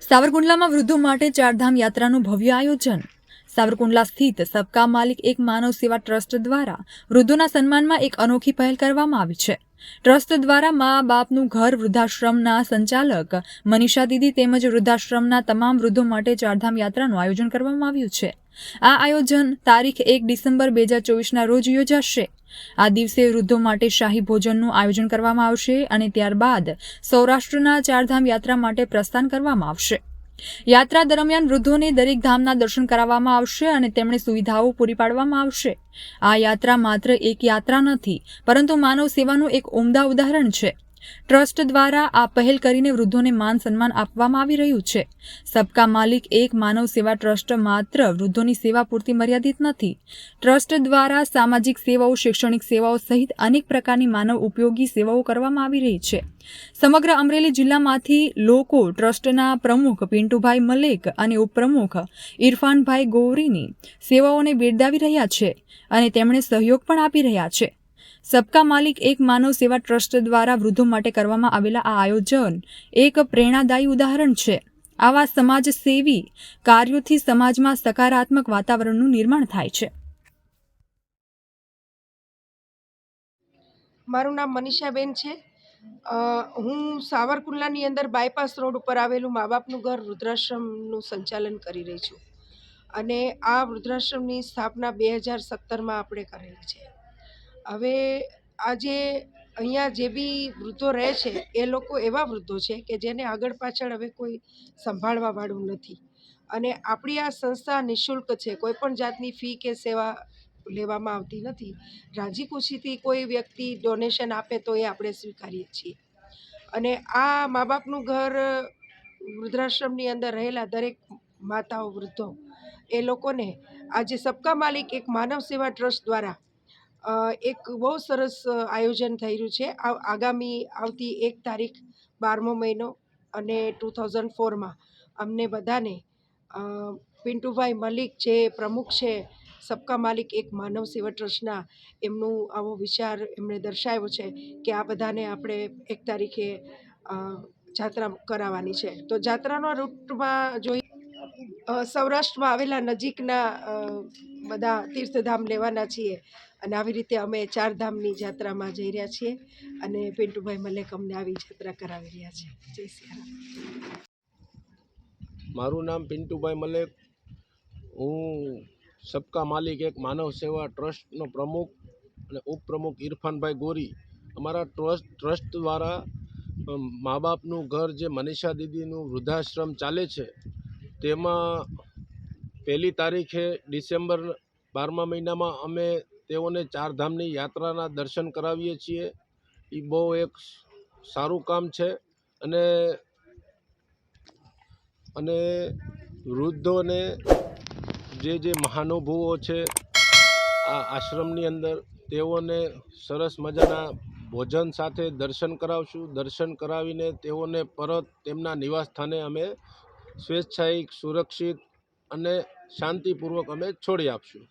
સાવરકુંડલામાં વૃદ્ધો માટે ચારધામ યાત્રાનું ભવ્ય આયોજન। સાવરકુંડલા સ્થિત સબકા માલિક એક માનવ સેવા ટ્રસ્ટ દ્વારા વૃદ્ધોના સન્માનમાં એક અનોખી પહેલ કરવામાં આવી છે। ટ્રસ્ટ દ્વારા મા બાપનું ઘર વૃદ્ધાશ્રમના સંચાલક મનીષા દીદી તેમજ વૃદ્ધાશ્રમના તમામ વૃદ્ધો માટે ચારધામ યાત્રાનું આયોજન કરવામાં આવ્યું છે। આ આયોજન તારીખ 1 ડિસેમ્બર 2024ના રોજ યોજાશે। આ દિવસે વૃદ્ધો માટે શાહી ભોજનનું આયોજન કરવામાં આવશે અને ત્યારબાદ સૌરાષ્ટ્રના ચારધામ યાત્રા માટે પ્રસ્થાન કરવામાં આવશે। યાત્રા દરમિયાન વૃદ્ધોને દરેક ધામના દર્શન કરાવવામાં આવશે અને તેમણે સુવિધાઓ પૂરી પાડવામાં આવશે। આ યાત્રા માત્ર એક યાત્રા નથી, પરંતુ માનવ સેવાનું એક ઉમદા ઉદાહરણ છે। ટ્રસ્ટ દ્વારા આ પહેલ કરીને વૃદ્ધોને માન સન્માન આપવામાં આવી રહ્યું છે। સબકા માલિક એક માનવ સેવા ટ્રસ્ટ માત્ર વૃદ્ધોની સેવા પૂરતી મર્યાદિત નથી। ટ્રસ્ટ દ્વારા સામાજિક સેવાઓ, શૈક્ષણિક સેવાઓ સહિત અનેક પ્રકારની માનવ ઉપયોગી સેવાઓ કરવામાં આવી રહી છે। સમગ્ર અમરેલી જિલ્લામાંથી લોકો ટ્રસ્ટના પ્રમુખ પિન્ટુભાઈ મલેક અને ઉપપ્રમુખ ઇરફાનભાઈ ગોરીની સેવાઓને બિરદાવી રહ્યા છે અને તેમણે સહયોગ પણ આપી રહ્યા છે। સબકા માલિક એક માનવ સેવા ટ્રસ્ટ દ્વારા વૃદ્ધો માટે કરવામાં આવેલા આ આયોજન એક પ્રેરણાદાયી ઉદાહરણ છે। આવા સમાજ સેવી કાર્યોથી સમાજમાં સકારાત્મક વાતાવરણનું નિર્માણ થાય છે। મારું નામ મનીષાબેન છે। હું સાવરકુંડલાની અંદર બાયપાસ રોડ ઉપર આવેલું મા બાપનું ઘર વૃદ્ધાશ્રમનું સંચાલન કરી રહી છું અને આ વૃદ્ધાશ્રમની સ્થાપના 2017માં આપણે કરેલી છે। હવે આજે અહીંયા જે બી વૃદ્ધો રહે છે એ લોકો એવા વૃદ્ધો છે કે જેને આગળ પાછળ હવે કોઈ સંભાળવાવાળું નથી અને આપણી આ સંસ્થા નિઃશુલ્ક છે। કોઈ પણ જાતની ફી કે સેવા લેવામાં આવતી નથી। રાજી ખુશીથી કોઈ વ્યક્તિ ડોનેશન આપે તો એ આપણે સ્વીકારીએ છીએ અને આ મા બાપનું ઘર વૃદ્ધાશ્રમની અંદર રહેલા દરેક માતાઓ, વૃદ્ધો એ લોકોને આજે સબકા માલિક એક માનવ સેવા ટ્રસ્ટ દ્વારા એક બહુ સરસ આયોજન થઈ રહ્યું છે। આગામી આવતી 1 તારીખ 12મો મહિનો અને 2004માં અમને બધાને પિન્ટુભાઈ મલિક જે પ્રમુખ છે સબકા માલિક એક માનવ સેવા ટ્રસ્ટના, એમનું આવો વિચાર એમણે દર્શાવ્યો છે કે આ બધાને આપણે 1 તારીખે જાત્રા કરાવવાની છે। તો જાત્રાના રૂટમાં જોઈ સૌરાષ્ટ્રમાં આવેલા નજીકના બધા તીર્થધામ લેવાના છીએ અને આવી રીતે અમે ચારધામની જાત્રામાં જઈ રહ્યા છીએ અને પિન્ટુભાઈ મલેક અમને આવી જાત્રા કરાવી રહ્યા છે। જય શ્રી રામ। મારું નામ પિન્ટુભાઈ મલેક, હું સબકા માલિક એક માનવ સેવા ટ્રસ્ટનો પ્રમુખ અને ઉપપ્રમુખ ઇરફાનભાઈ ગોરી। અમારા ટ્રસ્ટ દ્વારા મા બાપનું ઘર જે મનીષા દીદીનું વૃદ્ધાશ્રમ ચાલે છે તેમાં 1 તારીખે ડિસેમ્બર 12મા મહિનામાં અમે તેઓને ચારધામની યાત્રાના દર્શન કરાવીએ છીએ। એ બહુ એક સારું કામ છે અને વૃદ્ધોને જે મહાનુભાવો છે આ આશ્રમની અંદર તેઓને સરસ મજાના ભોજન સાથે દર્શન કરાવશું। દર્શન કરાવીને તેઓને પરત તેમના નિવાસ સ્થાને અમે સ્વેચ્છાયિક, સુરક્ષિત અને શાંતિપૂર્વક અમે છોડી આપશું।